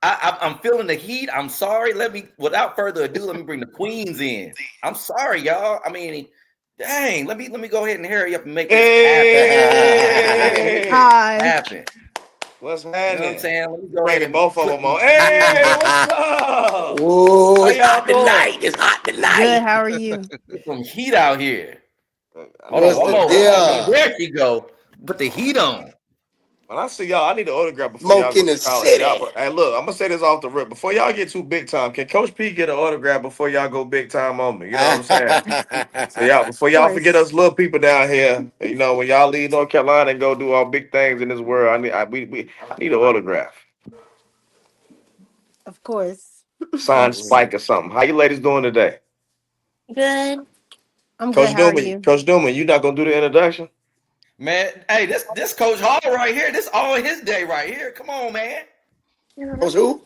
I'm feeling the heat. I'm sorry. Without further ado, let me bring the queens in. I'm sorry, y'all. I mean, dang. Let me go ahead and hurry up and make this happen. Hey, Hi. Happen. what's You know what I'm happening? saying? Let me You go ahead bringing and both of flip them on. these Hey, queens. what's up? Oh, How it's y'all hot doing? tonight. It's hot Good. tonight. How are you? There's some heat out here. I Hold need on, an What's one the more, one more. autograph. deal? There she go. Put the heat on. When I see y'all, I need an autograph before y'all Smoke go in to the college. Y'all, city. hey, look, I'm gonna say this off the rip. Before y'all get too big time, can Coach P get an autograph before y'all go big time on me? You know what I'm saying? So y'all, before Of y'all forget course. us little people down here, when y'all leave North Carolina and go do all big things in this world, I need an autograph. Of course. Sign Spike or something. How you ladies doing today? Good. I'm good. Coach How are Newman, you? Coach Newman, you not gonna do the introduction? Man, hey, this Coach Hall right here. This all his day right here. Come on, man. Who's who?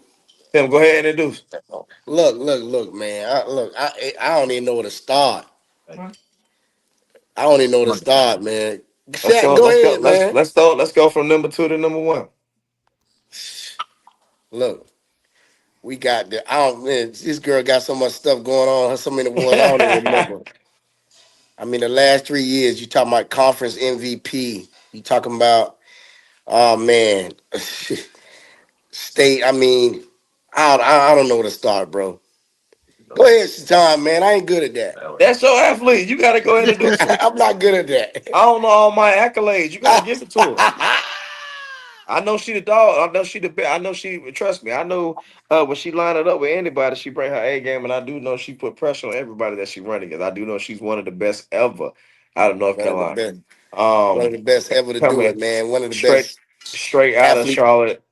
Tim, go ahead and introduce. Look, man. I don't even know where to start. I don't even know where to start, man. Let's Shaq, go. go Let's go. ahead, Let's man. let's go. Let's go from number two to number one. Look, we got the. I don't. Man, this girl got so much stuff going on. So many awards. I don't even remember. I mean, the last 3 years, you talking about conference MVP. You talking about, oh man, state. I mean, I don't know where to start, bro. Go ahead, Shatan, man. I ain't good at that. That's your athlete. You got to go ahead and do it. I'm not good at I don't know all my accolades. You got to give it to her. that. I know she the dog. I know she the best. I know she. Trust me. I know when she line it up with anybody, she bring her A game, and I do know she put pressure on everybody that she running. Because I do know she's one of the best ever out of North one of the Carolina. best, one of Um, the best ever to do it, coming man. One of the straight best straight out of athlete. Charlotte,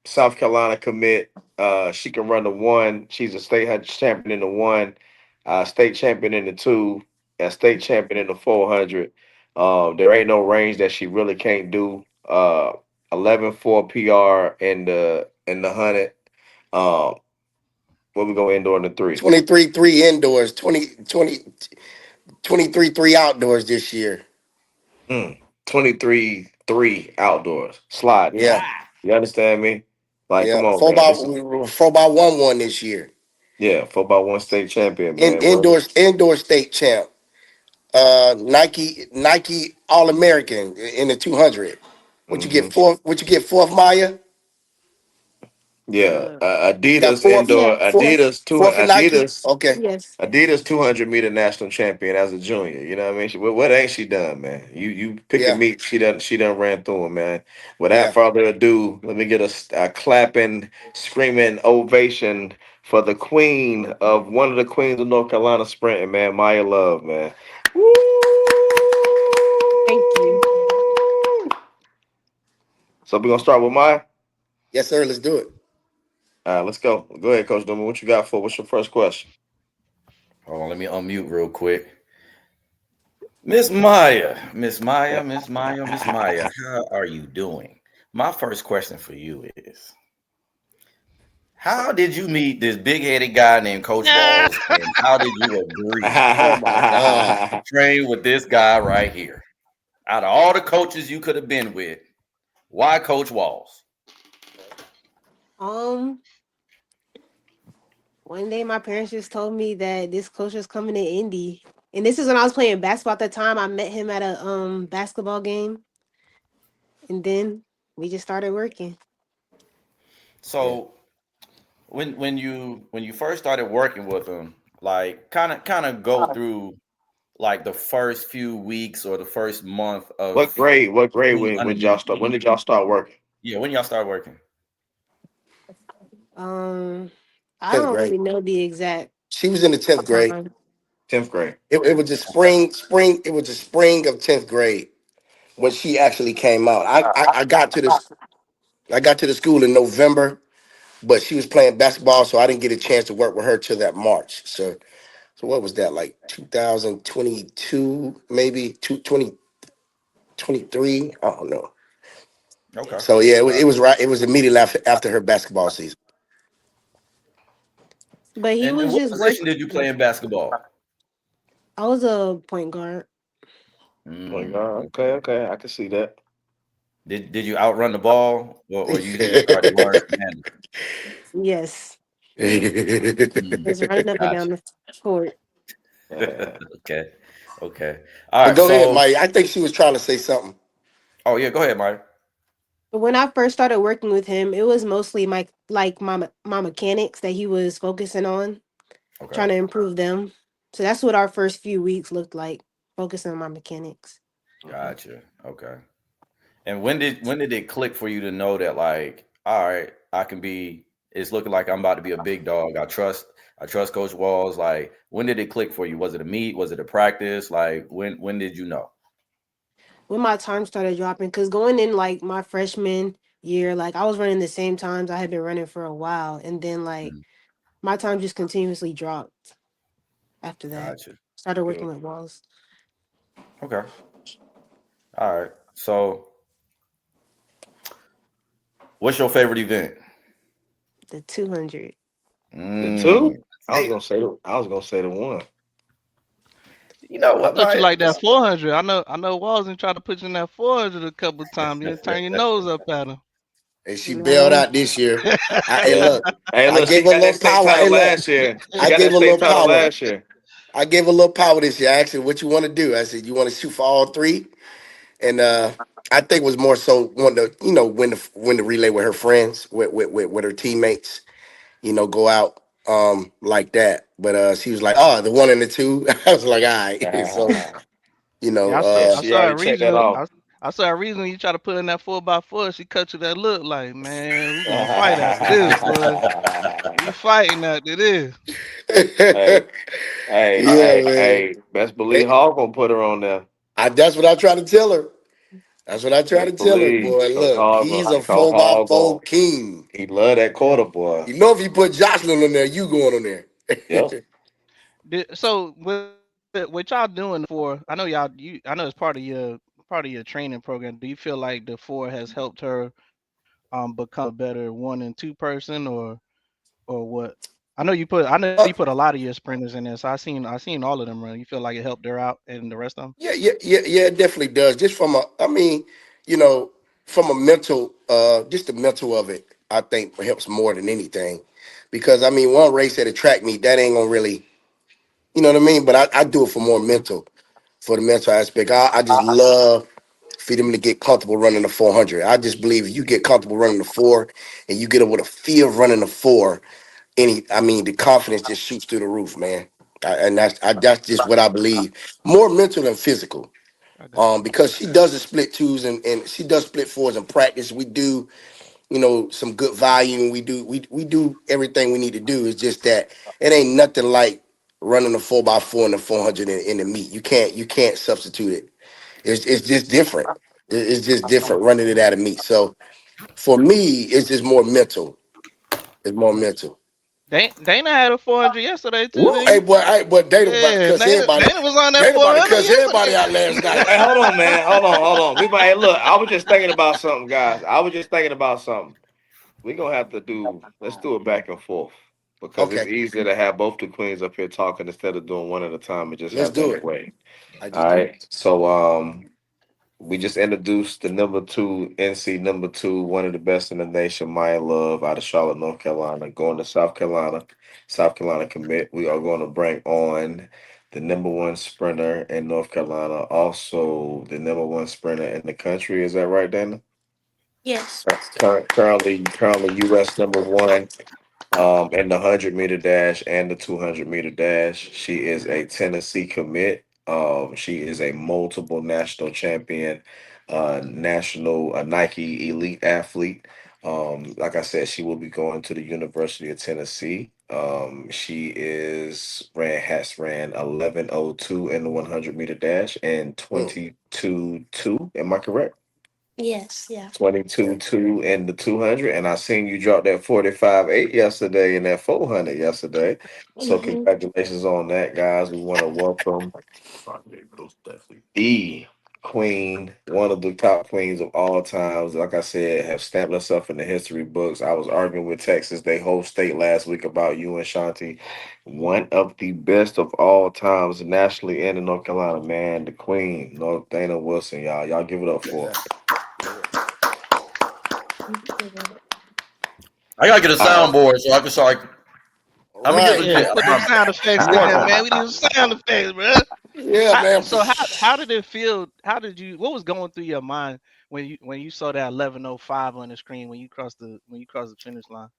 South Carolina commit. She can run the one. She's a state champion in the one, state champion in the two, and state champion in the 400. There ain't no range that she really can't do. 11-4 PR in the 100. Um, what we go indoor in the three? 23 3 indoors, 23 3 outdoors this year. 23-3 outdoors slide. Yeah, You understand me? Like, yeah. come on, Four man. by This is 1 this year. yeah, football one state champion, man. Well, Indoor state champ. Nike All American in the 200. What you get hmm fourth? What you get fourth, Maya? yeah. Got Adidas fourth, indoor Yes. fourth, Adidas two fourth in Nike. Adidas Okay. Yes. Adidas 200-meter national champion as a junior. You know what I mean? What ain't she done, man? You pick a Yeah, meet. She done ran through him, man. Without yeah. further ado, let me get a clapping, screaming ovation for the queen of one of the queens of North Carolina sprinting, man, Maya Love, man. Woo! Thank you. So we're gonna start with Maya. Yes, sir. Let's do it. Let's go. Go ahead, Coach Newman. What you got for? What's your first question? Hold on, let me unmute real quick. Miss Maya, Miss Maya, Miss Maya, Miss Maya, how are you doing? My first question for you is, how did you meet this big-headed guy named Coach Walls, and how did you agree Oh my God. to train with this guy right here? Out of all the coaches you could have been with, why Coach Walls? Um, One day my parents just told me that this coach was coming to Indy. And this is when I was playing basketball at the time. I met him at a basketball game, and then we just started working. Yeah. So when you first started working with him, like kind of go through like the first few weeks or the first month what of grade? What grade being when underneath. y'all start? When did y'all start working? Yeah, when y'all start working. Um, I 10th don't grade. really know the exact She was in the 10th grade. time. 10th grade. It was the spring. It was the spring of 10th grade when she actually came out. I got to this. I got to the school in November, but she was playing basketball, so I didn't get a chance to work with her till that March. So what was that like 2022, maybe 2023? I don't know. Okay. So yeah, Okay. it was right. It was immediately after her basketball season. But he And was what just working. position did you play in basketball? I was a point guard. Oh my Mm, God. Okay, okay. okay. I can see that. Did you outrun the ball, or you just started learning to handle Yes, it? just running up and down Gotcha. the court. Yeah. Okay. Okay. All But right. go ahead, So, Mike. I think she was trying to say something. oh yeah, go ahead, Mike. But when I first started working with him, it was mostly my mechanics that he was focusing on, Okay. trying to improve them. So that's what our first few weeks looked like, focusing on my mechanics. Mhm. Gotcha. Okay. And when did it click for you to know that, like, all right, I can be? It's looking like I'm about to be a big dog. I trust Coach Walls. Like, when did it click for you? Was it a meet? Was it a practice? Like, when did you know? When my time started dropping, because going in like my freshman year, like I was running the same times I had been running for a while, and then like Mm, my time just continuously dropped after that. Gotcha. Started Good. working with walls. Okay. All right. So, what's your favorite event? The 200. The two? I was Damn. gonna say the one. You know I what, thought you Maya? like that 400. I know Walls tried to put you in that 400 a couple of times. You turn your nose up at him. And she bailed No. out this year. Hey, Yeah. look, Hey, I look, she gave her a got that little state power. title Hey, look, last year. She I got gave that her a little state title power. last year. I gave her a little power this year. I asked her, what you want to do? I said, you want to shoot for all three? And I think it was more so want to, win the relay with her friends, with her teammates, go out like that. But she was like, oh, the one and the two. I was like, all right. So, Yeah, Yeah, I she saw a already checked that reason. off. I saw a reason you try to put in that 4x4. She cut you that look like, man, we gonna fight after this, boy. We fighting after this. Hey, hey, yeah, hey, man. hey, best believe Hey, Hog gonna put her on there. that's what I try to tell her. That's what I try to Best tell her, believe boy. Coach Look, Hog he's a Coach four by Hog four king. he love that quarter boy. You know, if you put Jocelyn on there, you going on there. Yep. So what y'all doing for? I know y'all. I know it's part of your training program. Do you feel like the four has helped her become a better 1 and 2 person, or what? I know you put a lot of your sprinters in there, so I seen all of them run. You feel like it helped her out and the rest of them? Yeah, it definitely does. Just you know, from a mental, just the mental of it, I think helps more than anything. Because one race at a track meet, that ain't gonna really, you know what I mean? But I do it for more mental, for the mental aspect. I just love for them to get comfortable running the 400. I just believe if you get comfortable running the four and you get up with a feel of running the four, the confidence just shoots through the roof, man. And that's just what I believe. More mental than physical. I got you. Because she does the split twos and she does split fours in practice. We do, some good volume. We do everything we need to do. It's just that it ain't nothing like running a 4x4 and a 400 in the meet. You can't substitute it. It's just different. It's just different running it at a meet. So for me, it's just more mental. It's more mental. Dana had a 400 yesterday too, Woo! didn't Hey, he? boy, Dana about to Yeah, cuss everybody. Dana was on that Dana about to 400 cuss everybody out yesterday. last night. Hey, hold on, man. Hold on. We might hey, look, I was just thinking about something, guys. I was just thinking about something. We're gonna have to let's do it back and forth. Because it's Okay, easier to have both the queens up here talking instead of doing one at a time and just let's have do that it. way. I All just do right. it. So we just introduced the number two, NC number two, one of the best in the nation, Maya Love, out of Charlotte, North Carolina, going to South Carolina. South Carolina commit. We are going to bring on the number one sprinter in North Carolina, also the number one sprinter in the country. Is that right, Dana? Yes. Currently U.S. number one in the 100-meter dash and the 200-meter dash. She is a Tennessee commit. She is a multiple national champion, national Nike elite athlete. Like I said, she will be going to the University of Tennessee. She has ran 11:02 in the 100-meter dash and Mm, 22:2. Am I correct? Yes. Yeah. 22-2 in the 200, and I seen you drop that 45-8 yesterday and that 400 yesterday. So Hmm. congratulations on that, guys. We want to welcome the queen, one of the top queens of all times. Like I said, have stamped herself in the history books. I was arguing with Texas, they whole state last week about you and Shanti. One of the best of all times nationally and in North Carolina, man. The queen, North Dana Wilson, y'all. Y'all give it up for her. yeah. I gotta get a soundboard so I can start. I'm gonna get Right. some Yeah, shit. put them sound effects in there, man. We need some sound effects, bro. Yeah, man. So how did it feel? How did you? What was going through your mind when you saw that 11:05 on the screen when you crossed the finish line?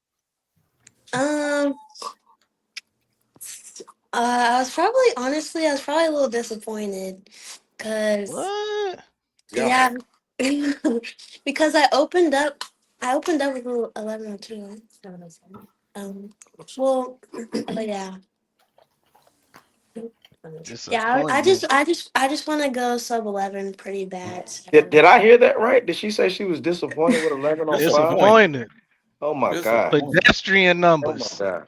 Um, I was probably a little disappointed, cause What? Yeah. yeah, because I opened up with 11:02. Well, but yeah, yeah. Disappointment. I just want to go sub 11 pretty bad. Did I hear that right? Did she say she was disappointed with 11:05? Disappointed. Disappointed. Oh my god. Disappointed. Pedestrian Oh my numbers. god.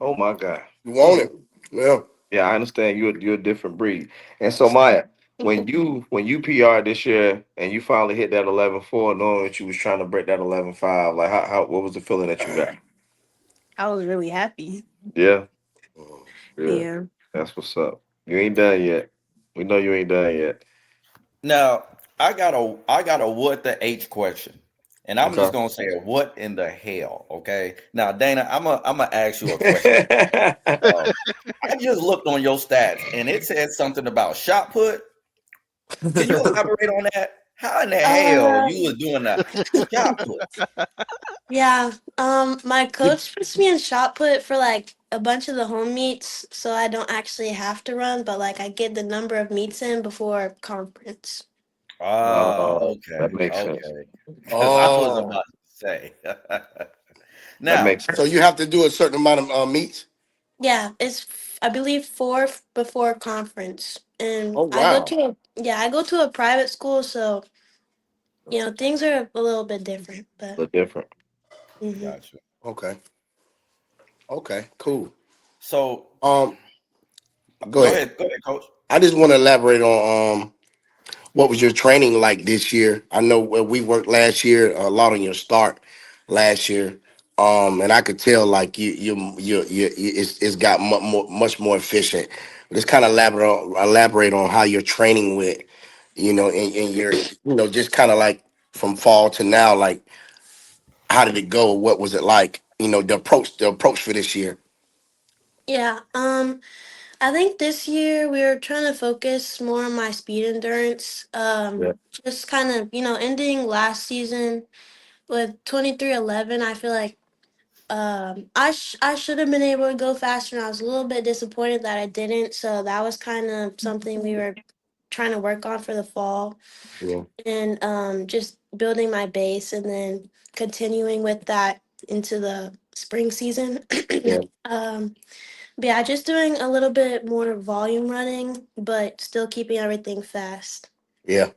Oh my god. You want it? Yeah. Yeah, I understand you're a different breed. And so Maya, when you PR this year and you finally hit that 11.4, knowing that you was trying to break that 11.5, like how what was the feeling that you got? I was really happy. Yeah, yeah, Yeah. that's what's up. You ain't done yet. We know you ain't done yet. Now I got a what the H question, and I'm just Okay. gonna say what in the hell. Okay. Now Dana, I'm gonna ask you a question. I just looked on your stats, and it said something about shot put. Can you elaborate on that? How in the hell Uh, you was doing that shot put? yeah. My coach puts me in shot put for like a bunch of the home meets, so I don't actually have to run, but like I get the number of meets in before conference. Oh, That okay, makes sense. okay. Because I was Oh. about to say. That Now, makes sense. So you have to do a certain amount of meets? Yeah, I believe four before conference, and Oh wow. I go to a private school, so things are a little bit different, A but little different. mhm. gotcha. Okay. Okay. Cool. So Um, go go ahead. ahead, go ahead, coach. I just want to elaborate on what was your training like this year? I know where we worked last year, a lot on your start last year. And I could tell like it's got much more efficient. Just kind of elaborate on how your training went, in your, just kind of like from fall to now, like how did it go? What was it like? The approach for this year. Yeah. I think this year we were trying to focus more on my speed endurance. Yeah. Just kind of ending last season with 23:11. I feel like I should have been able to go faster, and I was a little bit disappointed that I didn't. So that was kind of something we were trying to work on for the fall, Yeah. and just building my base, and then continuing with that into the spring season. Yeah. um, but yeah, just doing a little bit more volume running, but still keeping everything fast. Yeah.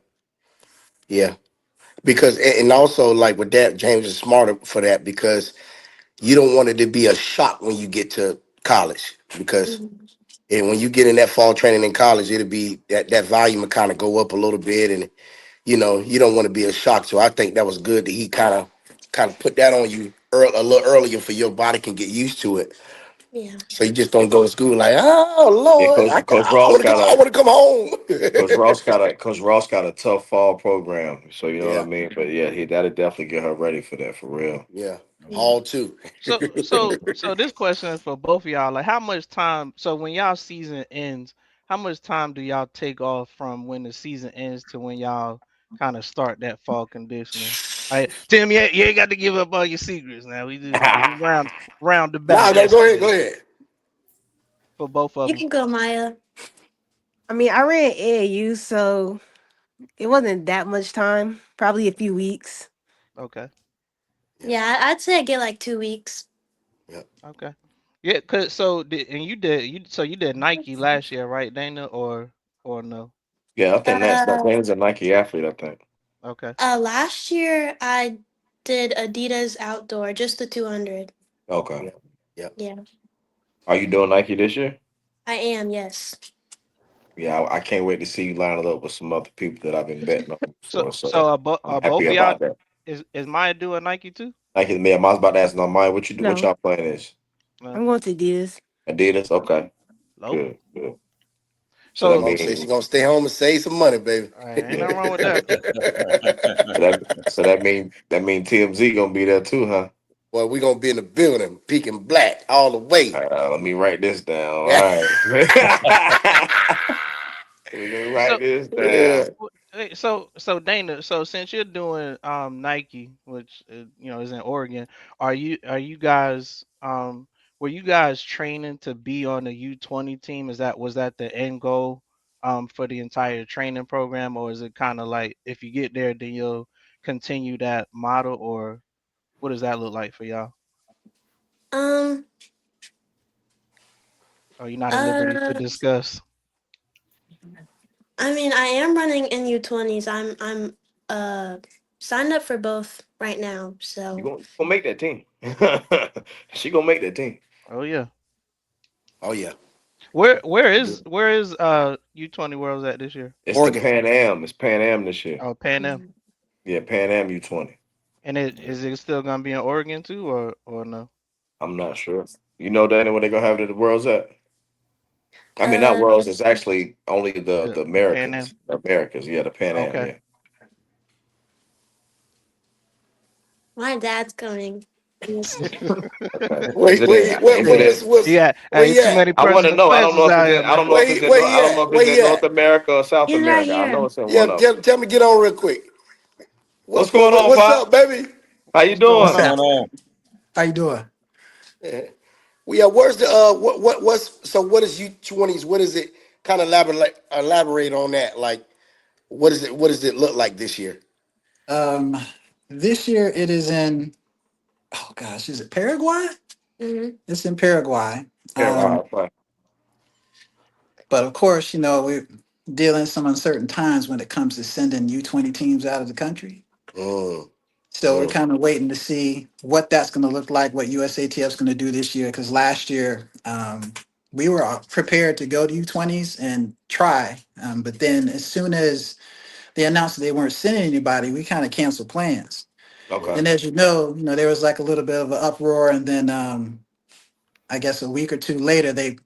Yeah. Because and also like with that, James is smarter for that because you don't want it to be a shock when you get to college because Mhm. when you get in that fall training in college, it'll be that volume will kind of go up a little bit, and you don't want to be a shock. So I think that was good that he kind of put that on you a little earlier for your body can get used to it. Yeah. So you just don't go to school like, oh Yeah, Lord, Coach I Ross want to come, got I a want to come home. Coach Ross got a tough fall program. So you know what I Yeah, mean? But yeah, he that'll definitely get her ready for that for real. yeah, Yeah. Hall too. So this question is for both of y'all. Like, how much time? So when y'all season ends, how much time do y'all take off from when the season ends to when y'all kind of start that fall conditioning? Like, Tim, you ain't got to give up all your secrets now. We round Nah, about no, go ahead, estimate go it ahead. for both of You them. can go, Maya. I mean, I ran AAU, so it wasn't that much time. Probably a few weeks. Okay, Yeah, Yeah, I'd say I get like 2 weeks. yeah. okay. Yeah, cause you did Nike last year, right, Dana, or no? Yeah, I think that Uh, Dane's a Nike athlete, I think. Okay. Last year I did Adidas outdoor, just the 200. Okay. Yeah, yeah, Yeah, Are you doing Nike this year? I am. Yes. Yeah, I can't wait to see you line it up with some other people that I've been betting on So for. So so I'm are happy both of y'all about that. is Maya doing Nike too? Nike, man, I was about to ask now, Maya, what you do? What No, y'all playing is? No. I'm going to Adidas. Adidas? Okay. Local. Good, good. So that So Mom said she means gonna stay home and save some money, baby. ain't nothing wrong with that. that mean TMZ gonna be there too, huh? Boy, we gonna be in the building, peaking black all the way. Let me write this down. All Yeah. right. We're gonna write So this Yeah. down. so Dana, so since you're doing Nike, which is in Oregon, are you guys were you guys training to be on the U20 team? Was that the end goal for the entire training program, or is it kind of like if you get there then you'll continue that model, or what does that look like for y'all? Um. Are you not at liberty to Uh. discuss? I mean, I am running in U20s. I'm signed up for both right now. You So gonna make that team. She gonna make that team. Oh yeah. Oh yeah. Where is U20 Worlds at this year? It's the Oregon. Pan Am. It's Pan Am this year. Oh, Pan Am. Yeah, Pan Am U20. And is it still gonna be in Oregon too, or no? I'm not sure. You know, Danny, when they gonna have the worlds at? I mean, not uh worlds. It's actually only the The Pan Americans. Am. Americas. Yeah, the Pan Am. Okay. Yeah. my dad's coming. Okay. Is Wait, it? wait, Is it? Yeah, where hey, you too at? many I want to personal know. I don't know spaces if it's out in. here, I don't man. know if it's in. Where I you don't know at? if it's Where in you North at? America or South He's right America. I know here. it's in Yeah, one of them. tell me get on real quick. What's going on, What's Pop? up, baby? How you What's going doing? What's on? up? How you doing? Yeah. Well, yeah, where's the what's so what is U20s? What is it? Kind of elaborate on that. Like, what does it look like this year? Um, this year it is in, oh gosh, is it Paraguay? Hmm. It's in Paraguay. Yeah, Um, fine. but of course, we're dealing some uncertain times when it comes to sending U20 teams out of the country. Mm, So we're mm, kind of waiting to see what that's going to look like, what USATF is going to do this year. Because last year we were prepared to go to U20s and try, but then as soon as they announced that they weren't sending anybody, we kind of canceled plans. Okay. Then, as there was like a little bit of an uproar, and then I guess a week or two later, they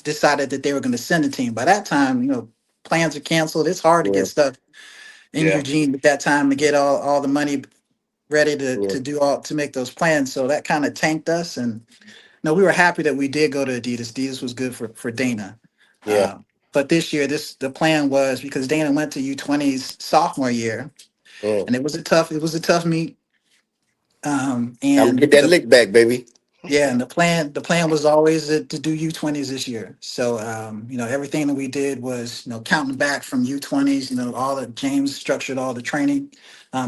decided that they were going to send a team. By that time, plans are canceled. It's hard to Yeah. get stuff in Yeah. Eugene at that time to get all the money ready to Yeah. to make those plans. So that kind of tanked us. And no, we were happy that we did go to Adidas. Adidas was good for Dana. yeah. But this year, the plan was because Dana went to U20's sophomore year, Mm. and it was a tough meet. I'm gonna And get that lick back, baby. yeah, and the plan was always to do U20s this year. So everything that we did was counting back from U20s. All the James structured all the training,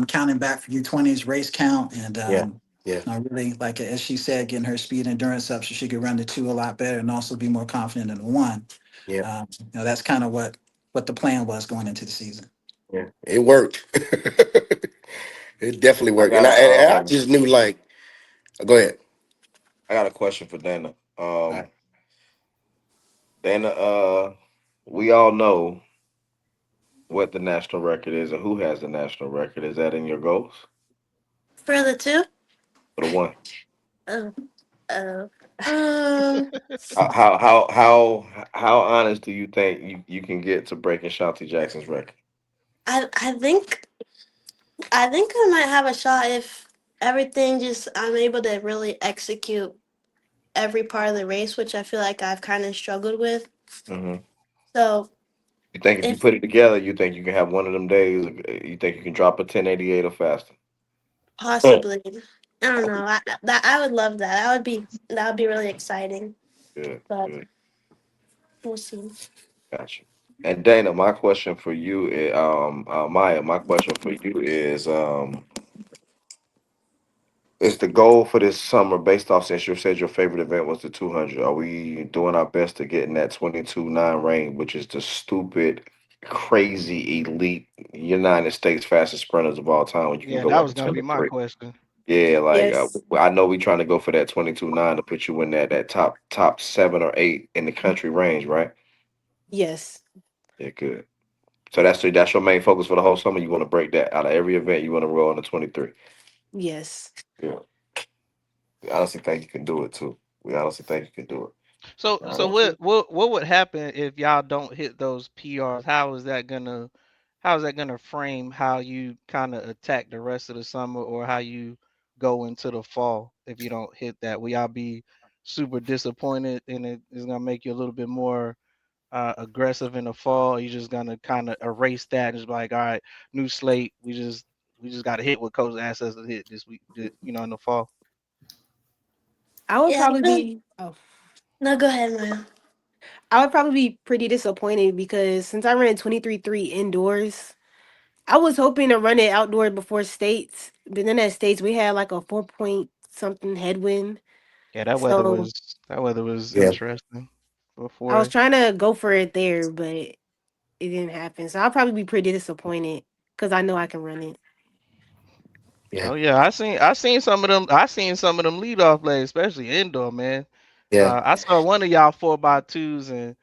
counting back for U20s race count, and Yeah, yeah, really like as she said, getting her speed and endurance up so she could run the two a lot better and also be more confident in the one. yeah, That's kind of what the plan was going into the season. yeah. It worked. It definitely I worked, got and a I just knew like. Go ahead. I got a question for Dana. All right. Dana, we all know what the national record is and who has the national record. Is that in your goals For the two. for the one? Oh. Oh. Um. How honest do you think you can get to breaking Shanti Jackson's record? I think I might have a shot if everything just I'm able to really execute every part of the race, which I feel like I've kind of struggled with. Hmm. So You think if you if put it together, you think you can have one of them days? You think you can drop a 1088 or faster? possibly, I don't know. I would love that. That would be really exciting. Good, But good, we'll see. gotcha. And Dana, my question for you is, Maya, my question for you is the goal for this summer based off since you said your favorite event was the 200? Are we doing our best to get in that 22.9 range, which is the stupid, crazy, elite United States fastest sprinters of all time when you can Yeah, go that like was a gonna 10 be to my 3? question. Yeah, like Yes. I know we trying to go for that 22.9 to put you in that top 7 or 8 in the country range, right? Yes. Yeah, good. So that's your main focus for the whole summer. You want to break that out of every event. You want to roll on the 23. Yes. Yeah, we honestly think you can do it too. We honestly think you can do it. So what would happen if y'all don't hit those PRs? How is that gonna frame how you kind of attack the rest of the summer or how you go into the fall if you don't hit that? Will y'all be super disappointed and it is gonna make you a little bit more aggressive in the fall? Or you just gonna kind of erase that and just be like, all right, new slate. We just got to hit what coach asked us to hit this week. In the fall. I would Yeah, I probably feel like, be. Oh, no, go ahead, Maya. I would probably be pretty disappointed because since I ran 23-3 indoors, I was hoping to run it outdoor before states. But then at states, we had like a 4 point something headwind. Yeah, that weather So was that weather was Yeah. interesting I was before. trying to go for it there, but it didn't happen. So I'll probably be pretty disappointed because I know I can run it. Yeah. Oh yeah, I seen some of them. I seen some of them leadoff plays, especially indoor, man. Yeah. I saw one of y'all 4x2s, and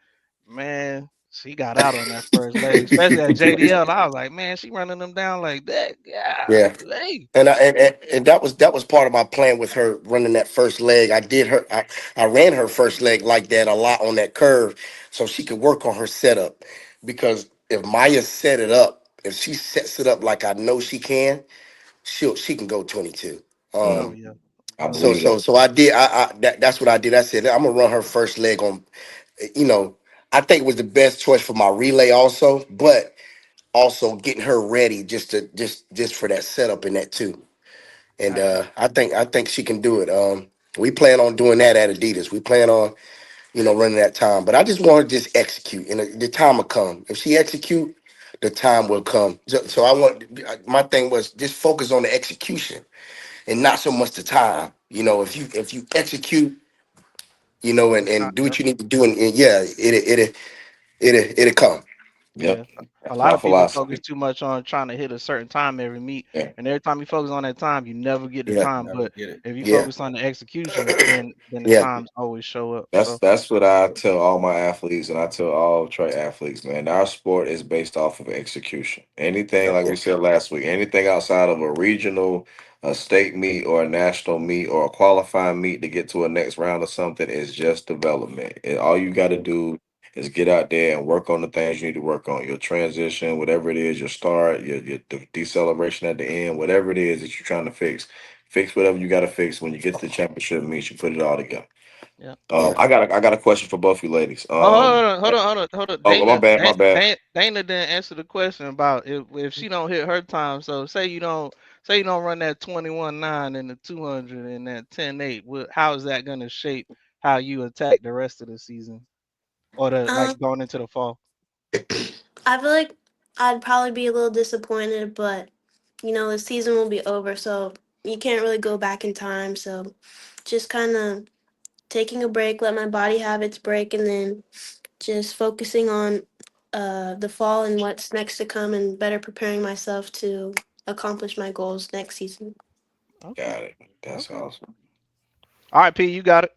man, she got out on that first leg, especially at JDL. I was like, man, she running them down like that. Yeah, Yeah. hey. And that was part of my plan with her running that first leg. I ran her first leg like that a lot on that curve so she could work on her setup. Because if Maya set it up, if she sets it up like I know she can, she can go 22. Oh Mm, yeah, I oh So yeah. believe that. so so I did. That's what I did. I said I'm gonna run her first leg on. You know, I think it was the best choice for my relay also, but also getting her ready just for that setup in that too. And Got you. I think she can do it. We plan on doing that at Adidas. We plan on running that time. But I just want her to just execute, and the time will come. If she execute, the time will come. So I want my thing was just focus on the execution and not so much the time. If you execute, The time, and do yep. what you need to do, and yeah, it'll come. Yeah. Yep. A That's lot my of people focus philosophy. too much on trying to hit a certain time every meet, Yeah. and every time you focus on that time, you never get the Yeah, time. Never But get it. if you yeah, focus on the execution, then the yeah, times always show up. That's So that's what I tell all my athletes, and I tell all track athletes, man. Our sport is based off of execution. Anything, Yep. like we said last week, anything outside of a regional, a state meet, or a national meet, or a qualifying meet to get to a next round or something is just development. And all you got to do is get out there and work on the things you need to work on. Your transition, whatever it is, your start, your deceleration at the end, whatever it is that you're trying to fix. Fix whatever you got to fix. When you get to the championship meet, you put it all together. yeah. yeah. I got a question for both you ladies. Oh, hold on. Oh, my bad, my bad. Dana didn't answer the question about if she don't hit her time. So say you don't run that 21-9 in the 200 and that 10-8. How is that gonna shape how you attack the rest of the season or the Um, like going into the fall? I feel like I'd probably be a little disappointed, but the season will be over, so you can't really go back in time. So just kind of taking a break, let my body have its break, and then just focusing on the fall and what's next to come, and better preparing myself to accomplish my goals next season. Okay, Got it. That's okay. awesome. All right, P, you got it.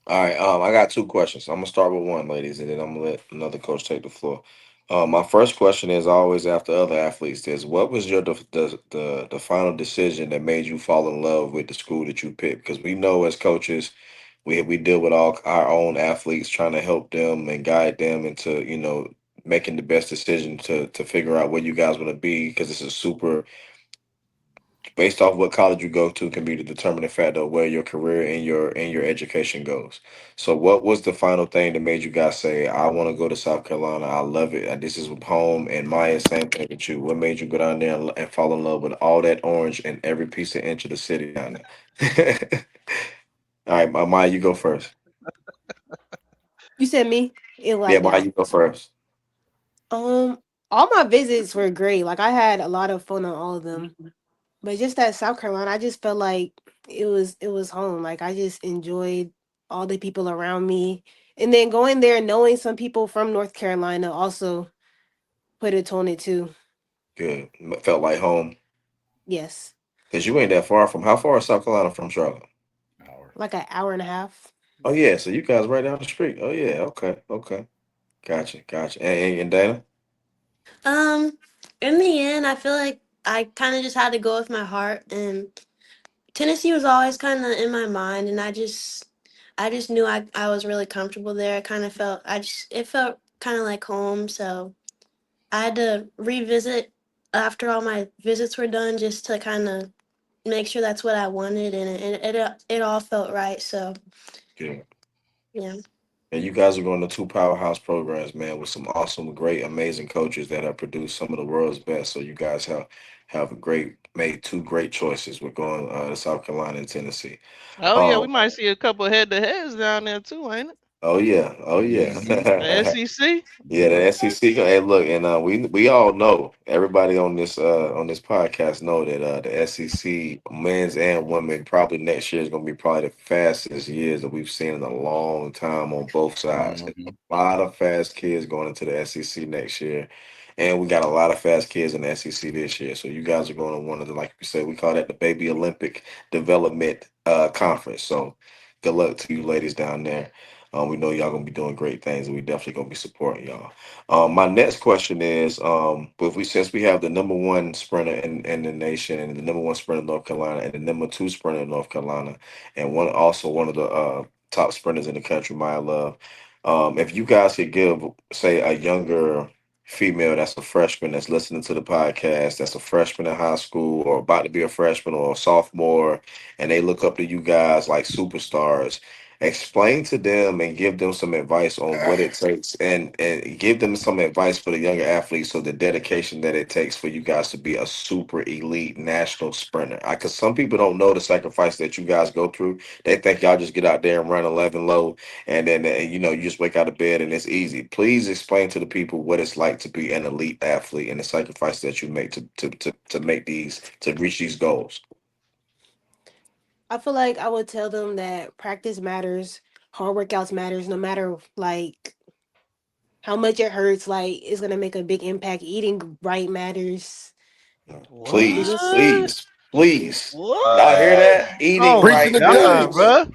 All right. I got two questions. I'm gonna start with one, ladies, and then I'm gonna let another coach take the floor. My first question is always after other athletes is what was your the final decision that made you fall in love with the school that you picked? Because we know as coaches, we deal with all our own athletes, trying to help them and guide them into making the best decision to figure out where you guys want to be, because this is super based off what college you go to can be the determining factor of where your career and your education goes. So what was the final thing that made you guys say, I want to go to South Carolina, I love it, and this is home? And Maya, same thing with you. What made you go down there and fall in love with all that orange and every piece of inch of the city down there? All right, Maya, you go first. You said me? It Yeah, lagged Maya, out. you go first. Um, all my visits were great. Like I had a lot of fun on all of them. But just at South Carolina, I just felt like it was home. Like I just enjoyed all the people around me. And then going there and knowing some people from North Carolina also put a tone it too. Good. Felt like home. Yes. Because you ain't that far from, how far is South Carolina from Charlotte? Hour. Like an hour and a half. Oh yeah, so you guys right down the street. Oh yeah, okay, okay. Gotcha. And Dana? Um, in the end, I feel like I kind of just had to go with my heart, and Tennessee was always kind of in my mind, and I just knew I was really comfortable there. I kind of felt it felt kind of like home. So I had to revisit after all my visits were done just to kind of make sure that's what I wanted, and it all felt right. So Yeah. yeah. And you guys are going to two powerhouse programs, man, with some awesome, great, amazing coaches that have produced some of the world's best. So you guys have made two great choices with going to South Carolina and Tennessee. Oh yeah, we Um, might see a couple head to heads down there too, ain't it? oh yeah, oh Mhm. The yeah. SEC. Yeah, the SEC. Hey, look, and we all know, everybody on this podcast know that the SEC men's and women probably next year is going to be probably the fastest years that we've seen in a long time on both sides. Mhm. A lot of fast kids going into the SEC next year, and we got a lot of fast kids in the SEC this year. So you guys are going to one of the, like we said, we call that the Baby Olympic Development Conference. So good luck to you ladies down there. We know y'all gonna be doing great things, and we definitely gonna be supporting y'all. My next question is, but if we since we have the number one sprinter in the nation, and the number one sprinter in North Carolina, and the number two sprinter in North Carolina, and one of the top sprinters in the country, Maya Love. If you guys could give, say, a younger female that's a freshman that's listening to the podcast, that's a freshman in high school or about to be a freshman or a sophomore, and they look up to you guys like superstars, explain to them and give them some advice on what it takes, and give them some advice for the younger athletes, so the dedication that it takes for you guys to be a super elite national sprinter. Because some people don't know the sacrifice that you guys go through. They think y'all just get out there and run 11 low, and then you just wake out of bed and it's easy. Please explain to the people what it's like to be an elite athlete and the sacrifice that you make to make to reach these goals. I feel like I would tell them that practice matters, hard workouts matters, no matter like how much it hurts. Like it's gonna make a big impact. Eating right matters. You Please, just What? please, please. Y'all hear What? that? Oh Eating my Preaching right the God, goods. matters. bro.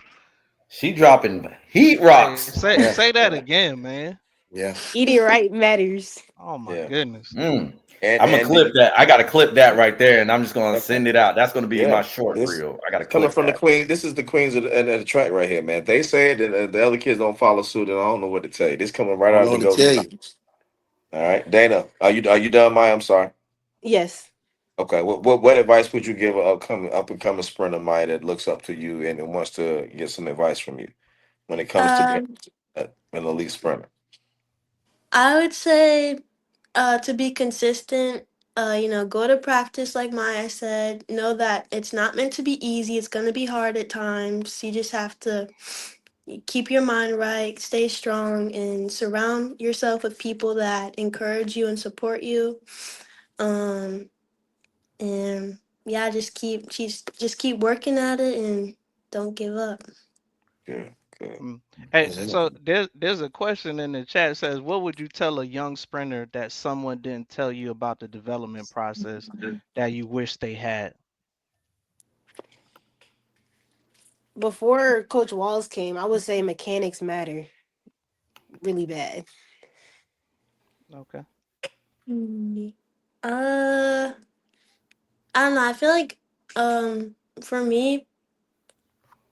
She dropping heat Hey, rocks. Yeah, say that again, man. yeah. eating right matters. Oh my Yeah. goodness. Mm. And I'm gonna and clip that. I gotta clip that right there, and I'm just gonna okay. send it out. That's gonna be Yeah. my short This reel. I gotta coming clip from the that. queen. This is the queens of the track right here, man. They say it, and the other kids don't follow suit, and I don't know what to tell you. This coming I right don't out know the what to goat. tell you. All right, Dana, are you done, Maya? I'm sorry. Yes. Okay, what advice would you give a up and coming sprinter, Maya, that looks up to you and wants to get some advice from you when it comes to being Um, an elite sprinter? I would say to be consistent, go to practice like Maya said. Know that it's not meant to be easy. It's gonna be hard at times. You just have to keep your mind right, stay strong, and surround yourself with people that encourage you and support you. Um, and yeah, just keep working at it and don't give up. Good, good. Mm. Hey, That's it. so there's a question in the chat that says, what would you tell a young sprinter that someone didn't tell you about the development process that you wish they had? Before Coach Walls came, I would say mechanics matter really bad. Okay. Mm. Uh, I don't know. I feel like for me,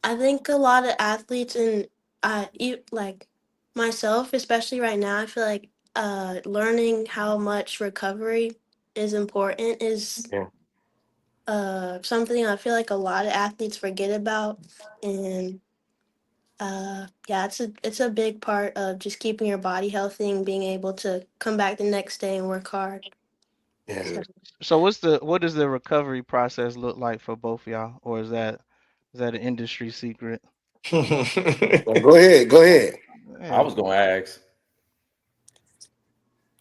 I think a lot of athletes and like myself, especially right now, I feel like learning how much recovery is important is Yeah, something I feel like a lot of athletes forget about, and yeah, it's a big part of just keeping your body healthy and being able to come back the next day and work hard. Yeah. So good. So what does the recovery process look like for both of y'all, or is that an industry secret? Well, go ahead. Go ahead. I Yeah. was gonna ask.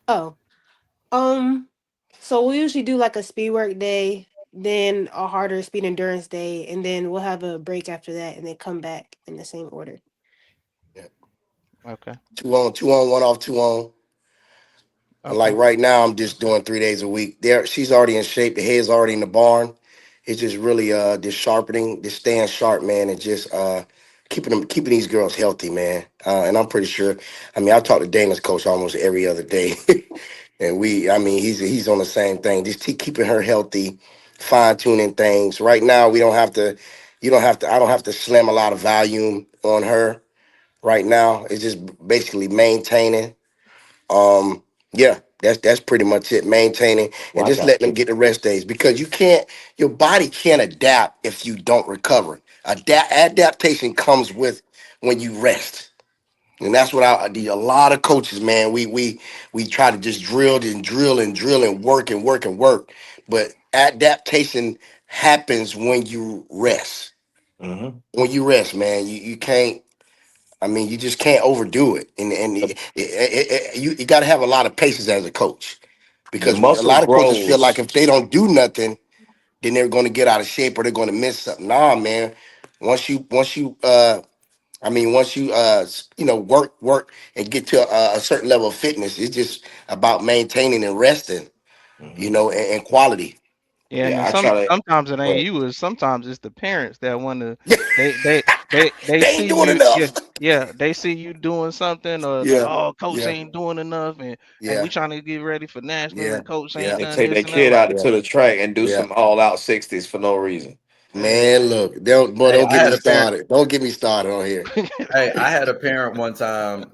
Oh, so we usually do like a speed work day, then a harder speed endurance day, and then we'll have a break after that, and then come back in the same order. Yeah. Okay. 2 on, 1 off, 2 on. Like Okay. right now, I'm just doing 3 days a week. There, she's already in shape. The head's already in the barn. It's just really just sharpening, just staying sharp, man, and just keeping these girls healthy, man. And I'm pretty sure. I mean, I talk to Dana's coach almost every other day, and I mean, he's on the same thing. Just keeping her healthy, fine tuning things. Right now, we don't have to. You don't have to. I don't have to slam a lot of volume on her right now. It's just basically maintaining. Um, yeah, that's pretty much it. Maintaining and Well, I just got letting them get the rest days because you can't. Your body can't adapt if you don't recover. Adaptation comes with when you rest. And that's what a lot of coaches, man. We try to just drill and work and work and work, but adaptation happens when you rest. Mhm. When you rest, man, you can't. I mean, you just can't overdo it, and you got to have a lot of patience as a coach, The because a muscle lot of coaches feel like grows. if they don't do nothing, then they're going to get out of shape or they're going to miss something. Nah, man. Once you work and get to a certain level of fitness, it's just about maintaining and resting, Mhm. and quality. Yeah, and Yeah, then I try to. sometimes it ain't But you, it's sometimes it's the parents that want to Yeah, they they ain't see doing you, yeah, enough. yeah, they see you doing something or like, Yeah, oh, coach yeah, ain't doing enough, and hey, we yeah, trying to get ready for nationals yeah, and coach ain't yeah, and done take this their and that. kid out Like, yeah, into the track and do yeah. some all out 60s for no reason. hey Man, man. look, don't Hey, I get me had a parent. started. Don't get me started on here. Hey, I had a parent one time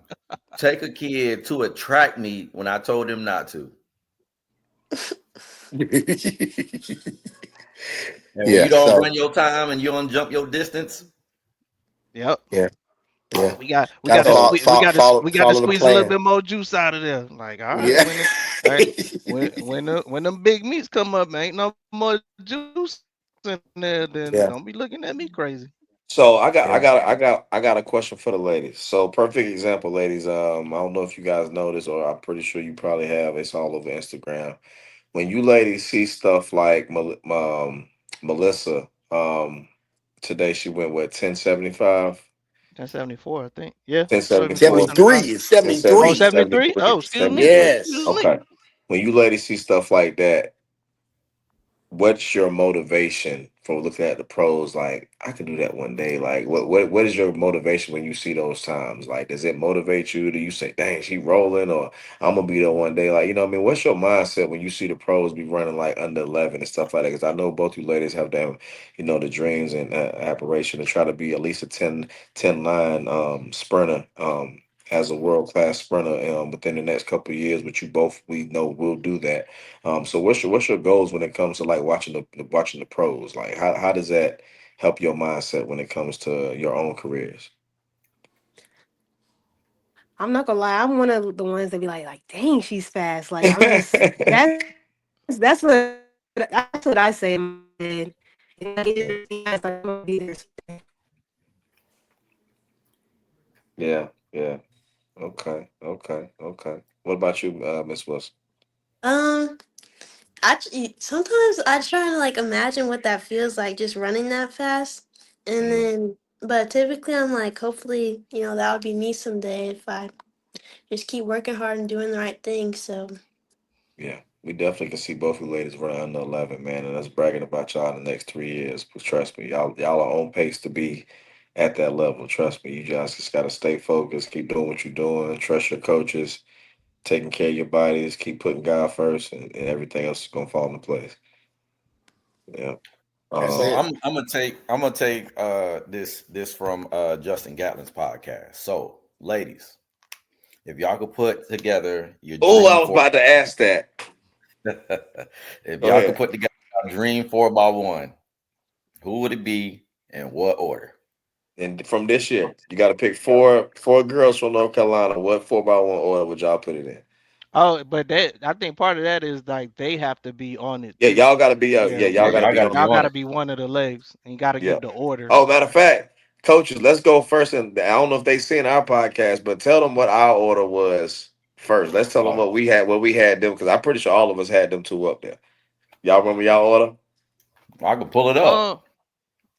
take a kid to a track meet when I told him not to. And when Yeah, you don't so run your time and you don't jump your distance, Yep. yeah, yeah. We got we Gotta got to So, squeeze we got to we got to follow the squeeze a little plan. bit more juice out of there. Like, all right, Yeah. when them big meats come up, ain't no more juice in there, then Yeah, don't be looking at me crazy. so yeah. I got a question for the ladies. So perfect example, ladies. I don't know if you guys know this, or I'm pretty sure you probably have. It's all over Instagram. When you ladies see stuff like Melissa, today she went what 1075, 1074, I think. Yeah, 74, 1074, 73. 75. It's Oh, 73. 73. Oh, excuse me. 73. Excuse Yes. me. Okay. When you ladies see stuff like that, what's your motivation for looking at the pros? Like, I could do that one day. Like, what is your motivation when you see those times? Like, does it motivate you? Do you say, dang, she rolling, or I'm gonna be there one day? Like, you know what I mean? What's your mindset when you see the pros be running like under 11 and stuff like that? Because I know both you ladies have them, the dreams and aspiration to try to be at least a 10 line sprinter. As a world class sprinter within the next couple of years, which you both we know will do that. So what's your goals when it comes to like watching the pros? Like how does that help your mindset when it comes to your own careers? I'm not gonna lie, I'm one of the ones that be like, dang, she's fast. Like I'm just that's what I say in my head. And I get it, like, I'm gonna be there. Yeah, yeah. Okay, okay, okay. What about you, Miss Wilson? Um, sometimes I try to like imagine what that feels like just running that fast, and Mhm. then but typically I'm like, hopefully, that would be me someday if I just keep working hard and doing the right thing. So Yeah, we definitely can see both of you ladies running under 11, man, and us bragging about y'all in the next 3 years. But trust me, y'all are on pace to be at that level. Trust me, you guys just gotta stay focused, keep doing what you're doing, trust your coaches, taking care of your bodies, keep putting God first, and everything else is gonna fall into place. Yeah. That's so Um, it. I'm gonna take this from Justin Gatlin's podcast. So, ladies, if y'all could put together your oh, I dream was four, about to ask that. if Go y'all could ahead. put together a dream 4x1, who would it be and what order? And from this year, you got to pick four girls from North Carolina. What 4x1 order would y'all put it in? Oh, but that I think part of that is like they have to be on it Yeah, too. y'all got to be. Yeah, Yeah, y'all Yeah, got to y'all be got to on be it. y'all on got to it. be one of the legs, and you got to Yeah. give the order. Oh, matter of fact, coaches, let's go first. And I don't know if they seen our podcast, but tell them what our order was first. Let's tell them Oh, what we had them, because I'm pretty sure all of us had them two up there. Y'all remember y'all order? I could pull it Uh, up.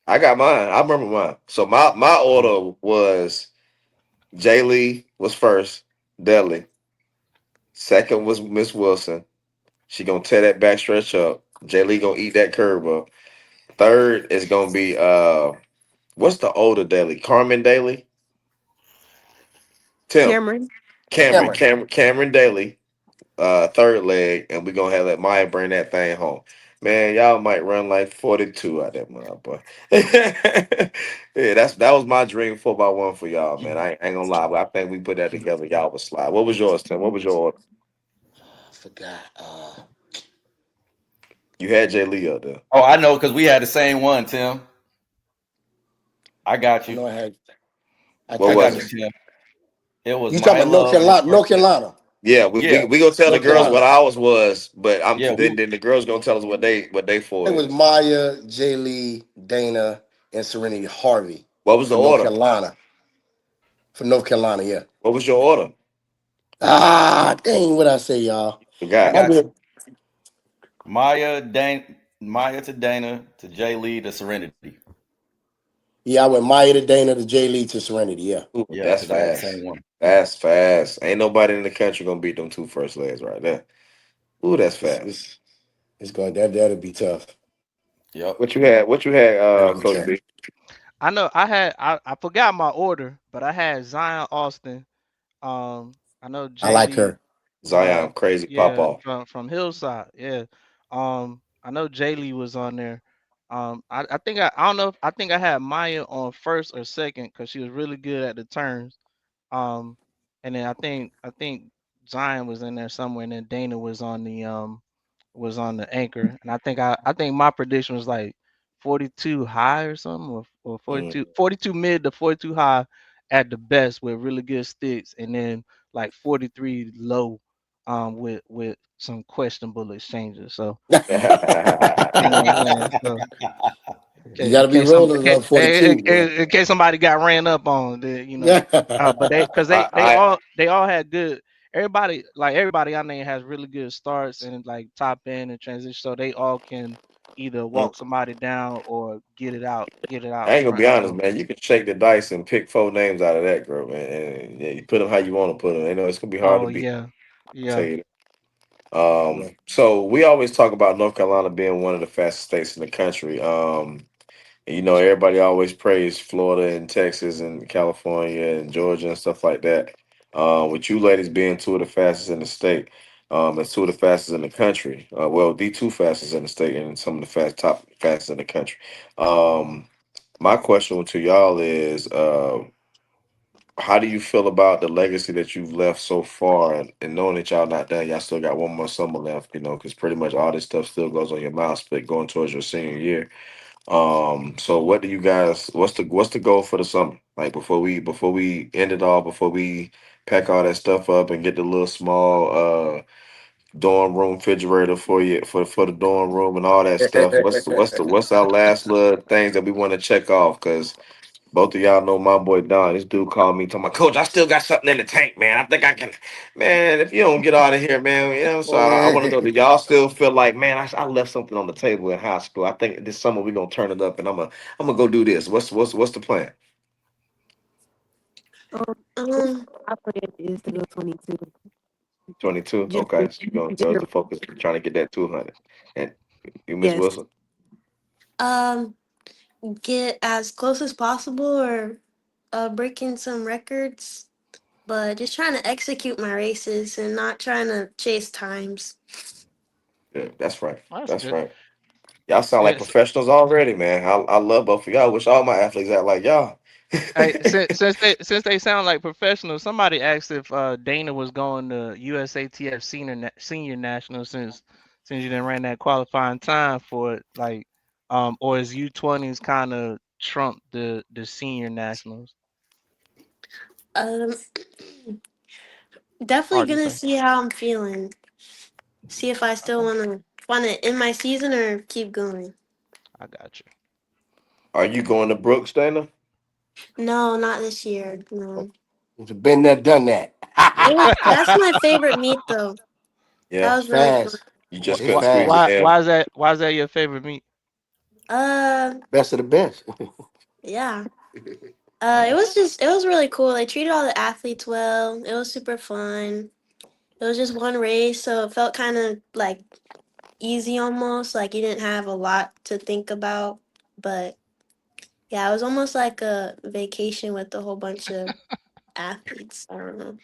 I got mine. I remember mine. So my order was Jay Lee was first, Dudley. Second was Miss Wilson. She gonna tear that backstretch up. Jay Lee gonna eat that curve up. Third is gonna be what's the older Daly? Carmen Daly? Tim. Cameron. Cameron. Cameron. Cameron Daly. Third leg, and we're gonna have let Maya bring that thing home. Man, y'all might run like 42 out that mother, boy. Yeah, that was my dream 4x1 for y'all, man. I ain't gonna lie, but I think we put that together. Y'all would slide. What was yours, Tim? What was your order? I forgot. You had Jay Lee up there. Oh, I know because we had the same one, Tim. I got I you. know I had. What I was got you, it? Tim. It was You talking My about North Love Carolina? with North Forsett. Carolina. Yeah, Yeah, we gonna tell the North girls Carolina. what ours was, but Yeah, then the girls gonna tell us what they for It was is. Maya, Jay Lee, Dana, and Serenity Harvey What was the for North order? Carolina. For North Carolina, yeah. What was your order? Dang, what I say, y'all? I Forgot. I got did. you. Maya to Dana to Jay Lee to Serenity. Yeah, I went Maya to Dana to Jay Lee to Serenity. Yeah. Ooh, Yeah, that's because I had the fast. same one. That's fast. Ain't nobody in the country gonna beat them two first legs right there. Ooh, that's It's fast. it's, it's going that'll be tough. Yep. What you had? What you had, That'll be Coach tough. B? I know I forgot my order, but I had Zion Austin. I know I Jay like Lee. her. Zion, crazy pop Yeah, off. from Hillside. Yeah. I know Jay Lee was on there. I think I don't know. I think I had Maya on first or second because she was really good at the turns. Um, and then I think Zion was in there somewhere, and then Dana was on the anchor, and I think my prediction was like 42 high or something, or Mm. 42 mid to 42 high at the best with really good sticks, and then like 43 low, with some questionable exchanges. So you know what I'm saying. So You got in to be case some rolling on 42, man. in case somebody got ran up on, but they I all had good. Everybody I name has really good starts and like top end and transition, so they all can either mm, walk somebody down or get it out I ain't gonna front be and honest, go. man. You can shake the dice and pick four names out of that girl, man. And yeah, you put them how you want to put them. You know it's gonna be hard to Oh beat. yeah, I'll tell yeah. you. Yeah. So we always talk about North Carolina being one of the fastest states in the country. And, you know, everybody always praise Florida and Texas and California and Georgia and stuff like that. With you ladies being two of the fastest in the state, and two of the fastest in the country. Well, the two fastest in the state and some of the top fastest in the country. Um, my question to y'all is, how do you feel about the legacy that you've left so far, and knowing that y'all not done, y'all still got one more summer left, you know, because pretty much all this stuff still goes on your mouth split going towards your senior year. So what do you guys? What's the goal for the summer? Like before we end it all, before we pack all that stuff up and get the little small dorm room refrigerator for you for the dorm room and all that stuff. What's our last little things that we want to check off? Because both of y'all know my boy Don. This dude called me, talking about, Coach, I still got something in the tank, man. I think I can, man. If you don't get out of here, man, you know. So I want to know, do y'all still feel like, man, I left something on the table in high school. I think this summer we gonna turn it up, and I'm gonna go do this. What's the plan? My plan is to go 22. 22. Okay, Junior, so you going to junior, the focus trying to get that 200. And you, Miss yes. Wilson. Um, get as close as possible or breaking some records, but just trying to execute my races and not trying to chase times. Yeah, that's right. That's That's good. right. Y'all sound like Yes. professionals already, man. I love both of y'all. I wish all my athletes act like y'all. Hey, since they sound like professionals, somebody asked if Dana was going to USATF senior national since you didn't ran that qualifying time for it, like or is U20s kind of trump the senior nationals? Um, definitely Hard to gonna say. see how I'm feeling. See if I still wanna end my season or keep going. I got you. Are you going to Brooks, Dana? No, not this year. No. Been there, done that. That's my favorite meet though. That Yeah. was really fun. Fast. You just It's couldn't Why squeeze fast. it why in. why is that why is that your favorite meet? Uh, Best of the best. yeah. It was really cool. They treated all the athletes well. It was super fun. It was just one race, so it felt kind of like easy almost. Like you didn't have a lot to think about. But yeah, it was almost like a vacation with a whole bunch of athletes. I don't know.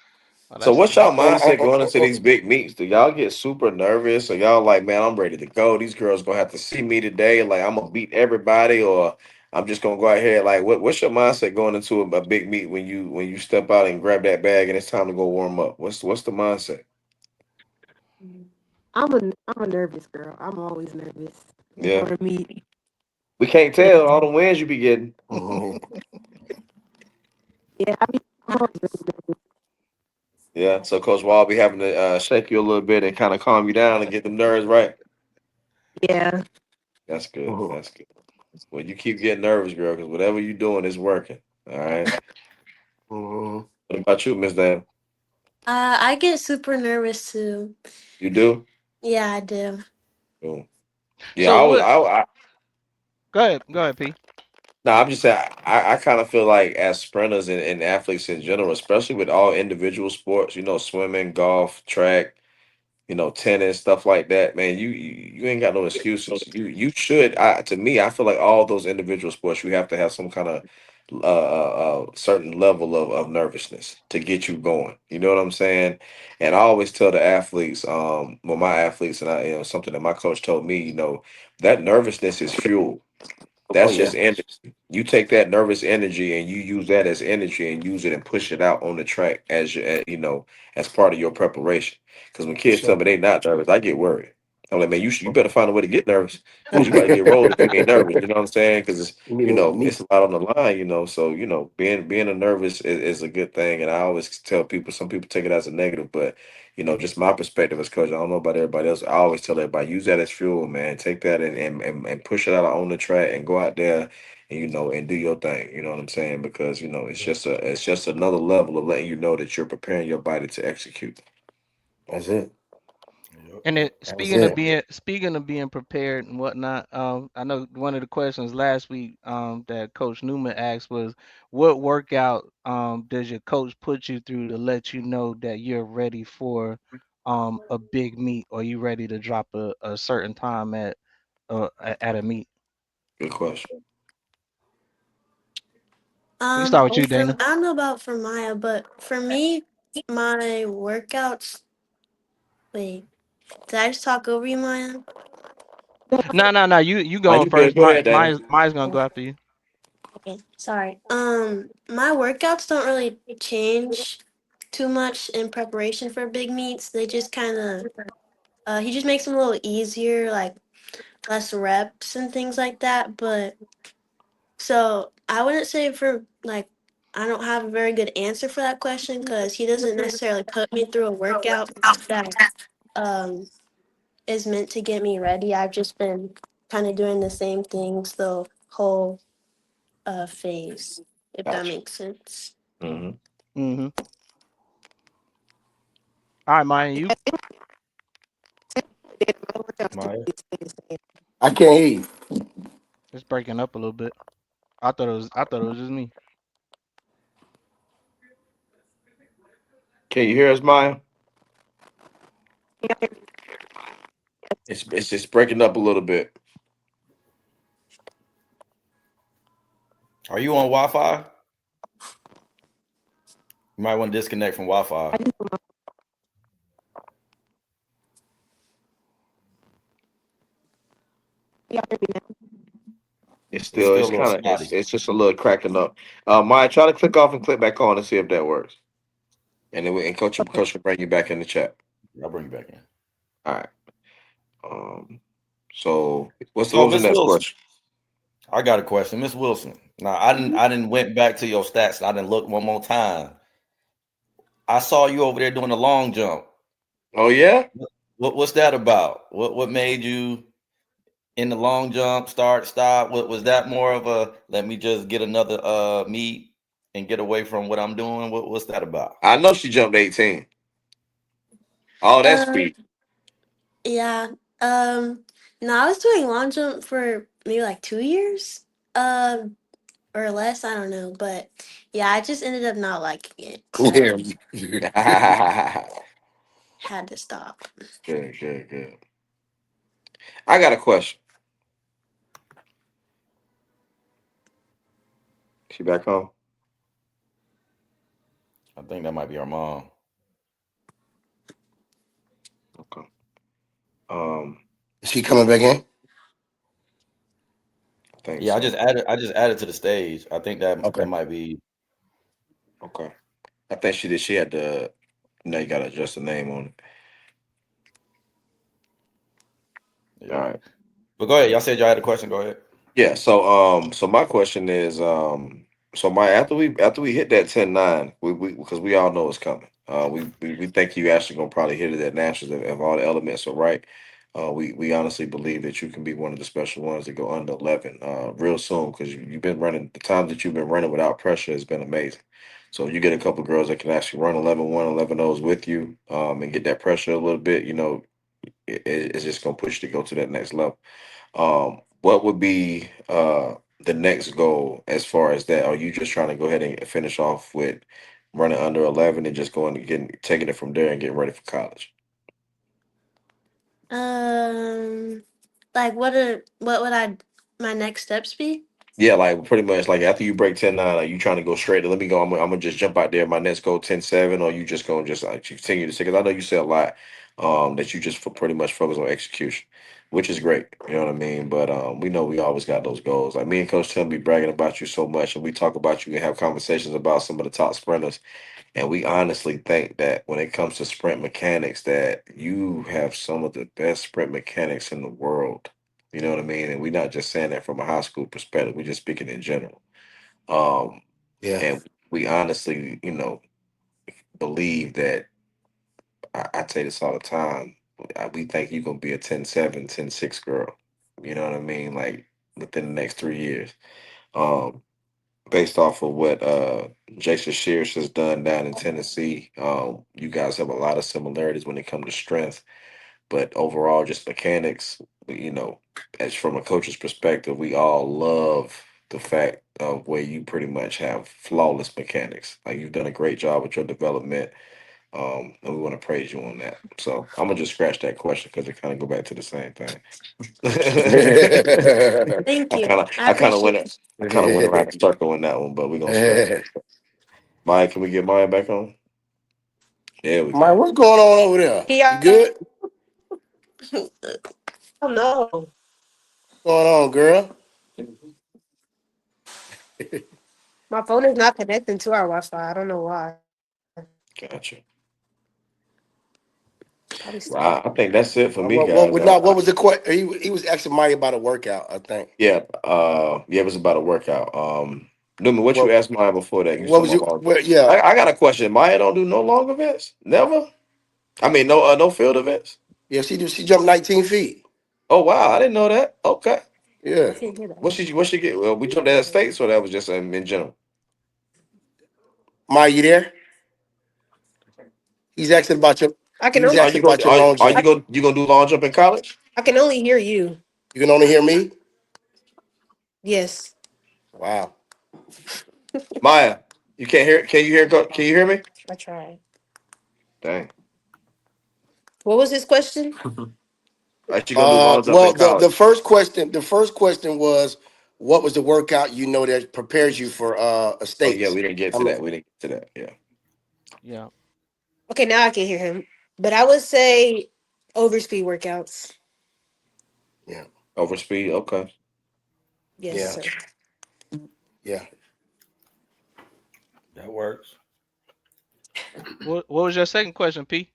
Oh, So that's what's nice. y'all mindset going into these big meets? Do y'all get super nervous? Or y'all like, man, I'm ready to go. These girls gonna have to see me today. Like I'm gonna beat everybody, or I'm just gonna go out here. Like, what's your mindset going into a big meet when you step out and grab that bag and it's time to go warm up? What's the mindset? I'm a nervous girl. I'm always nervous Yeah, before a meet. we can't Yeah, tell all the wins you be getting. I'm always really nervous. Yeah, so Coach Wall be having to shake you a little bit and kind of calm you down and get them nerves right. Yeah. That's good. That's good. Well, you keep getting nervous, girl, because whatever you're doing is working. All right. What about you, Miss Dan? I get super nervous too. You do? Yeah, I do. Cool. Yeah, So I was. what? I Go ahead, P. no, I'm just saying. I kind of feel like as sprinters and athletes in general, especially with all individual sports, swimming, golf, track, tennis, stuff like that, man, you ain't got no excuses. You should. To me, I feel like all those individual sports, you have to have some kind of certain level of nervousness to get you going. You know what I'm saying? And I always tell the athletes, well, my athletes, and something that my coach told me, that nervousness is fuel. Oh That's yeah. just energy. You take that nervous energy and you use that as energy and use it and push it out on the track as as part of your preparation. Because when For kids tell sure. me they not nervous, I get worried. I'm like, man, you better find a way to get nervous because you about to get rolled if you ain't nervous. You know what I'm saying? Because it's You need a it's niece. a lot on the line. So being a nervous is a good thing. And I always tell people, some people take it as a negative, but just my perspective as coach. I don't know about everybody else. I always tell everybody use that as fuel, man. Take that and push it out on the track and go out there and and do your thing. You know what I'm saying? Because it's just another level of letting you know that you're preparing your body to execute. That's it. Yep. And it, That's it. speaking of being prepared and whatnot, I know one of the questions last week that Coach Newman asked was, what workout does your coach put you through to let you know that you're ready for a big meet, or you ready to drop a certain time at a meet? Good question. We can start with you, For Dana. I don't know about for Maya, but for me, my workouts. Wait, did I just talk over you, Maya? No. You Are going you good? first. Go ahead, Dana. Mine's gonna go after you. Okay, sorry. My workouts don't really change too much in preparation for big meets. They just kind of he just makes them a little easier, like less reps and things like that. But so I wouldn't say for like I don't have a very good answer for that question because he doesn't necessarily put me through a workout that um is meant to get me ready. I've just been kind of doing the same things the whole phase, if that Gotcha. makes sense. Hmm. Mm-hmm. All right, Maya, you. My workouts Maya. typically stay the same. I can't hear you. It's breaking up a little bit. I thought it was just me. Can you hear us, Maya? It's just breaking up a little bit. Are you on Wi-Fi? You might want to disconnect from Wi-Fi. Yeah, hear me now. It's It's still still it's a little kind of spotty. it's just a little cracking up. Maya, try to click off and click back on and see if that works. And then coach will bring you back in the chat. I'll bring you back in. All right. So what So, was the Miss next Wilson, question? I got a question. Miss Wilson. Now, I didn't went back to your stats. I didn't look one more time. I saw you over there doing the long jump. Oh yeah? What's that about? What made you in the long jump, start, stop? What was that more of a let me just get another meet and get away from what I'm doing? What's that about? I know she jumped 18. Oh, that's Um, speed. yeah. Um, no, I was doing long jump for maybe like 2 years, or less. I don't know, but yeah, I just ended up not liking it, so Yeah. had to stop. Good. I got a question. She back home? I think that might be our mom. Okay. Um, Is she coming back in? I think Yeah, so. I just added to the stage. I think that Okay. might be. Okay. I think she did. She had to. You gotta adjust the name on it. All Yeah. right. But go ahead. Y'all said y'all had a question. Go ahead. Yeah. So my question is, so my after we hit that 10-9, we because we all know it's coming. We think you actually gonna probably hit it at Nationals if all the elements are right. We honestly believe that you can be one of the special ones to go under 11 real soon because you've been running the times that you've been running without pressure has been amazing. So you get a couple girls that can actually run 11-1, 11-0s with you, and get that pressure a little bit, it's just gonna push you to go to that next level. What would be the next goal as far as that? Are you just trying to go ahead and finish off with running under 11 and just going to taking it from there and getting ready for college? Like what would my next steps be? Yeah, like pretty much like after you break 10-9, are you trying to go straight to let me go? I'm gonna just jump out there. My next goal 10-7, or you just gonna just like continue to say? Because I know you say a lot that you just pretty much focus on execution, which is great. You know what I mean? But we know we always got those goals. Like me and Coach Tim be bragging about you so much, and we talk about you and have conversations about some of the top sprinters. And we honestly think that when it comes to sprint mechanics, that you have some of the best sprint mechanics in the world. You know what I mean? And we're not just saying that from a high school perspective. We're just speaking in general. Um, Yeah. and we honestly, believe that I say this all the time. We think you're gonna be a 10-7, 10-6 girl. You know what I mean? Like within the next 3 years. Um, Based off of what Jason Shears has done down in Tennessee. You guys have a lot of similarities when it comes to strength, but overall, just mechanics. As from a coach's perspective, we all love the fact of where you pretty much have flawless mechanics. Like you've done a great job with your development, and we want to praise you on that. So I'm gonna just scratch that question because it kind of go back to the same thing. Thank I you. kind of, I I kind of appreciate went, it. I kind of went around the circle in that one, but we're gonna scratch. Maya, can we get Maya back on? There we Mike, go. what's going on over there? You Yeah. good? Oh no. What's going on, girl? My phone is not connecting to our Wi-Fi. I don't know why. Gotcha. Probably still. Well, I think that's it for me, What guys. was not? What was the question? He was asking Mike about a workout. I think. Yeah, yeah, it was about a workout. Newman, what you What asked Maya before that? You What talking was you? about long? What? Yeah. I got a question. Maya don't do no long events? Never? I mean, no field events? Yeah. She jumped 19 feet. Oh wow, I didn't know that. Okay. Yeah. I can't hear that. What she get? Well, we jumped at states, or that was just in general? Mike, you there? He's asking about your. I He can was only Are you asking going about your long are jump. you going you gonna do long jump in college? I can only hear you. You can only hear me. Yes. Wow. Maya, you can't hear can you hear me? I tried. Dang. What was his question? Are you gonna do long jump Well, in the college? first question was, what was the workout you know that prepares you for Oh yeah, estates? we didn't get I to mean, that. We didn't get to that. Yeah. Yeah. Okay, now I can hear him. But I would say overspeed workouts. yeah, Overspeed. Okay. Yes, yeah, sir. yeah. That works. What was your second question, P?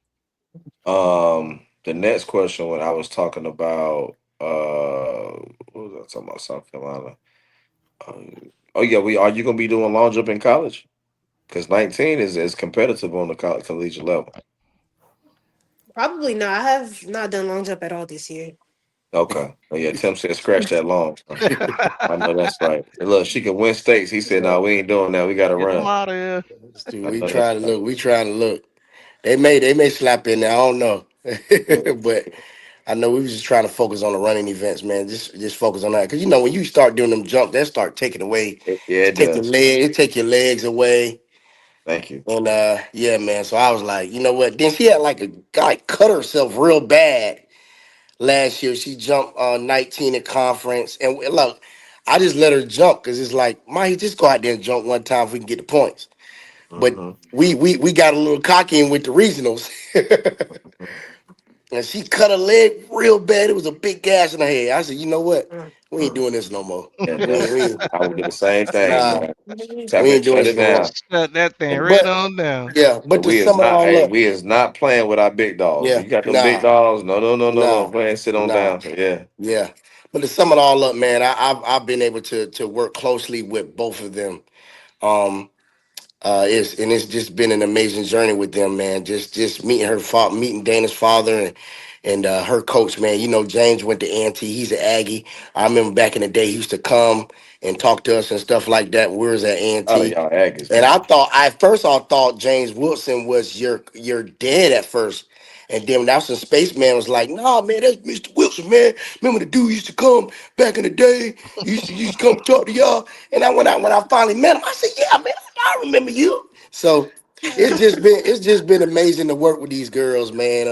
The next question when I was talking about what was I talking about? South Carolina. Oh yeah, we are you gonna be doing long jump in college? Because 19 is competitive on the collegiate level. Probably not. I have not done long jump at all this year. Okay. Oh yeah, Tim said scratch that long. I know that's right. And look, she can win stakes. He said, "No, we ain't doing that. We got to Get them run." out of here. Dude, I we know that's trying to right. look. We trying to look. They may slap in there. I don't know, but I know we was just trying to focus on the running events, man. Just focus on that because when you start doing them jumps, that start taking away, Yeah, it take your does. leg, it take your legs away. Thank you. And yeah, man. So I was like, you know what? Then she had like a guy cut herself real bad last year. She jumped 19 at conference, and look, I just let her jump because it's like, Mike, just go out there and jump one time if we can get the points. But Hmm. we got a little cocky and with the regionals. and she cut her leg real bad. It was a big gash in her head. I said, you know what? We ain't doing this no more. Yeah, We that's ain't, I would do the same thing, nah, man. Tap we it, ain't doing shut this it no more. down. Shut that thing And right But on down. yeah, but to we is sum it not, all hey, up, we is not playing with our big dogs. yeah, You got them big nah, dogs? No, no, no, no, no. nah, Go ahead and sit on nah, down. Yeah. yeah. But to sum it all up, man, I've been able to work closely with both of them. Um, it's just been an amazing journey with them, man. Just meeting her father, meeting Dana's father, and her coach, man. You know, James went to A&T. He's an Aggie. I remember back in the day, he used to come and talk to us and stuff like that. When we was at A lot of A&T. y'all Aggies, And man. I first I thought James Wilson was your dad at first. And then that's when Spaceman was like, nah, man, that's Mr. Wilson, man. Remember the dude used to come back in the day, he used to come talk to y'all. And when I finally met him, I said, yeah, man, I remember you. So it's just been amazing to work with these girls, man.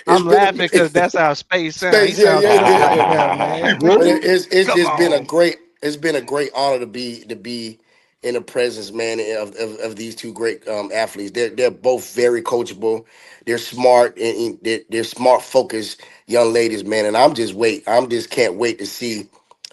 It's I'm been laughing because that's how Space sound. He Space, yeah, sounds yeah, just like yeah. that, Hey, man. But Willie, it's come just been a on. great honor to be in the presence, man, of these two great athletes. They're both very coachable. They're smart and they're smart, focused young ladies, man. And I'm just can't wait to see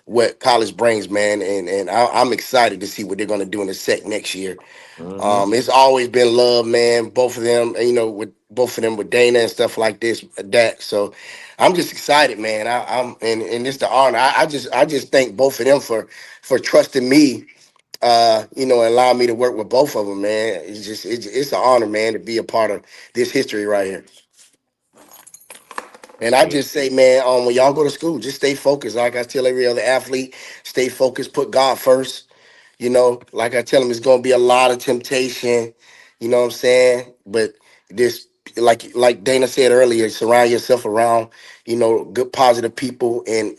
what college brings, man. And I'm excited to see what they're gonna do in the SEC next year. Hmm. It's always been love, man. Both of them, with both of them with Dana and stuff like this, that. So I'm just excited, man. And it's the honor. I just thank both of them for trusting me, and allowing me to work with both of them, man. It's an honor, man, to be a part of this history right here. And I Yeah. just say, man, when y'all go to school, just stay focused. Like I tell every other athlete, stay focused, put God first. Like I tell them, it's gonna be a lot of temptation. You know what I'm saying? But this, like Dana said earlier, surround yourself around, good positive people and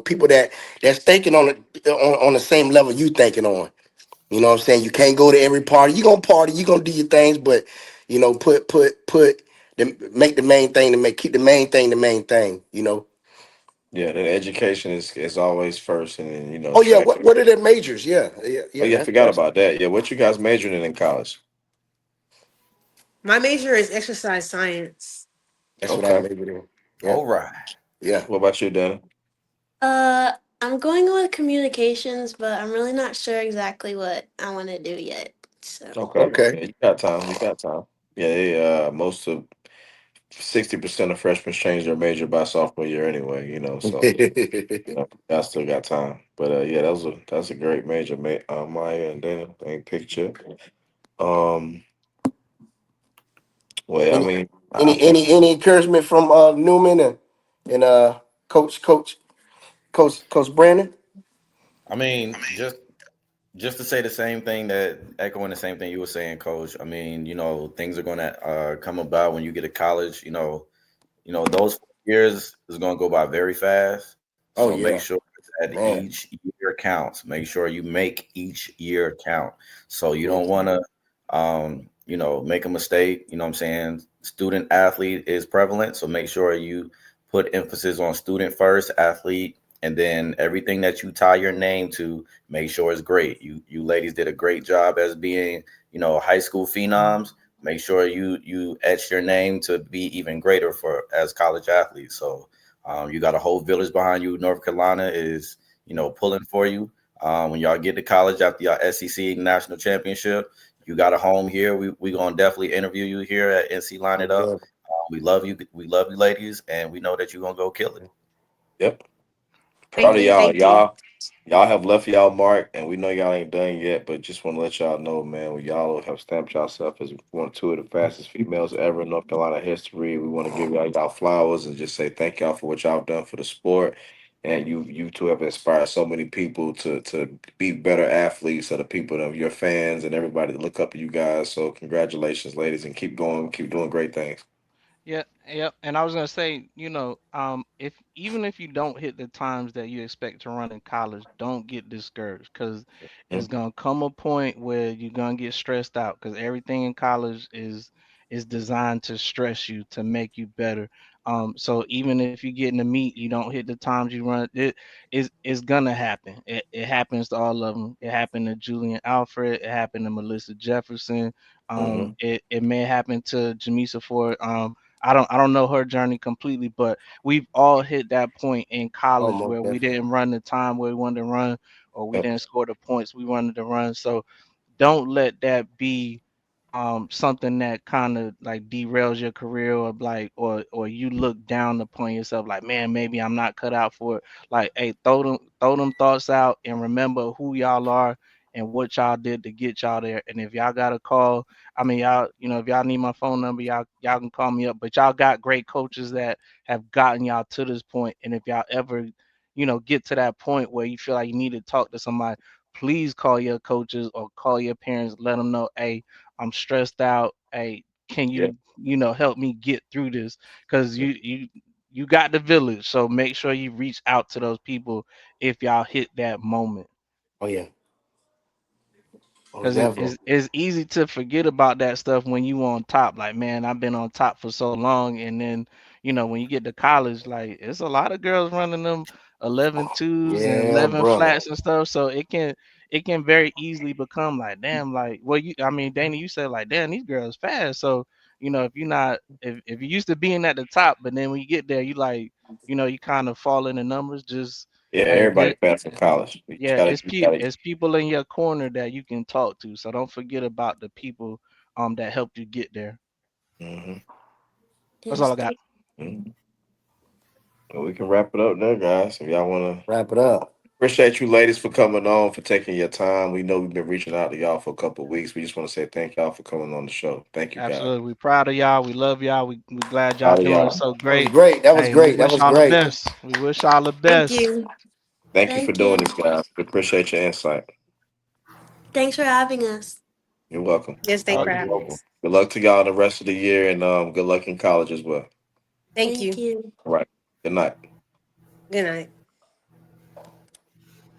people that's thinking on the same level you thinking on. You know what I'm saying? You can't go to every party. You gonna party, you gonna do your things, but put make the main thing keep the main thing the main thing. Yeah, the education is always first, and then Oh yeah, track. what are their majors? Yeah, yeah, Oh yeah. yeah, I That's forgot that's about that. Yeah, what you guys majoring in college? My major is exercise science. that's what I Okay. majored in. Yeah, All right. yeah. What about you, Dana? Uh, I'm going with communications, but I'm really not sure exactly what I want to do yet. So. Okay. Okay. Yeah, you got time. You got time. Yeah, most of 60% of freshmen change their major by sophomore year anyway. So I still got time. But yeah, that's a great major, Maya and Dana. Ain't picture. Um, well, I any mean, I any think any any encouragement from Newman and coach Brandon? I mean, just to say the same thing, that echoing the same thing you were saying, Coach. I mean, things are going to come about when you get to college. Those 4 years is going to go by very fast. So Oh make yeah, sure that man. each year counts. Make sure you make each year count. So you don't want to, make a mistake. You know what I'm saying? Student athlete is prevalent. So make sure you put emphasis on student first, athlete, and then everything that you tie your name to, make sure it's great. You ladies did a great job as being, high school phenoms. Make sure you etch your name to be even greater for as college athletes. So you got a whole village behind you. North Carolina is pulling for you. When y'all get to college after y'all SEC national championship, you got a home here. We gonna definitely interview you here at NC Line It Up. Yeah. We love you. We love you, ladies, and we know that you're gonna go kill it. yep. Proud Thank of you, y'all. thank you. Y'all have left y'all mark, and we know y'all ain't done yet, but just want to let y'all know, man, y'all have stamped yourself as one of two of the fastest females ever in North Carolina history. We want to give y'all flowers and just say thank y'all for what y'all done for the sport. And you two have inspired so many people to be better athletes, so the people of your fans and everybody to look up to you guys. So congratulations, ladies, and keep going, keep doing great things. Yeah, yeah. And I was gonna say, if even if you don't hit the times that you expect to run in college, don't get discouraged because it's Mm. gonna come a point where you're gonna get stressed out because everything in college is designed to stress you to make you better. So even if you get in the meet, you don't hit the times you run. It's gonna happen. It happens to all of them. It happened to Julian Alfred. It happened to Melissa Jefferson. Mhm. It may happen to Jamisa Ford. I don't know her journey completely, but we've all hit that point in college Almost where we definitely. didn't run the time where we wanted to run, or we Yep. didn't score the points we wanted to run. So don't let that be something that kind of like derails your career, or like or you look down upon yourself like, man, maybe I'm not cut out for it. Like, hey, throw them thoughts out and remember who y'all are and what y'all did to get y'all there. And if y'all got a call, I mean, y'all, if y'all need my phone number, y'all can call me up. But y'all got great coaches that have gotten y'all to this point. And if y'all ever get to that point where you feel like you need to talk to somebody, please call your coaches or call your parents, let them know, hey, I'm stressed out. Hey, can Yeah. you help me get through this? Because you got the village. So make sure you reach out to those people if y'all hit that moment. Oh yeah. Oh Because definitely. it's easy to forget about that stuff when you on top. Like, man, I've been on top for so long. And then, when you get to college, like, it's a lot of girls running them 11.2s and Yeah, 11 brother. flats and stuff. So it can very easily become like, damn, like, well, Dana, you said like, damn, these girls fast. So, if you're not, if you used to being at the top, but then when you get there, you like, you kind of fall in the numbers. Just, Yeah, hey, everybody passed in college. You yeah, gotta, it's you gotta. it's people in your corner that you can talk to. So don't forget about the people that helped you get there. Mhm. That's all Yes, I got. Mhm. Well, we can wrap it up there, guys. If y'all wanna. Wrap it up. Appreciate you ladies for coming on, for taking your time. We know we've been reaching out to y'all for a couple of weeks. We just want to say thank y'all for coming on the show. Thank you, guys. Absolutely. We proud of y'all. We love y'all. We glad y'all Proud of doing y'all. so That was great. great. That was Hey, and we great. That wish was y'all the great. best. We wish y'all the thank best. you. Thank you for Thank doing you. this, guys. We appreciate your insight. Thanks for having us. You're welcome. Yes, thanks All for right. You're having welcome. us. Good luck to y'all the rest of the year, and good luck in college as well. Thank Thank you. you. All right. Good night. Good night.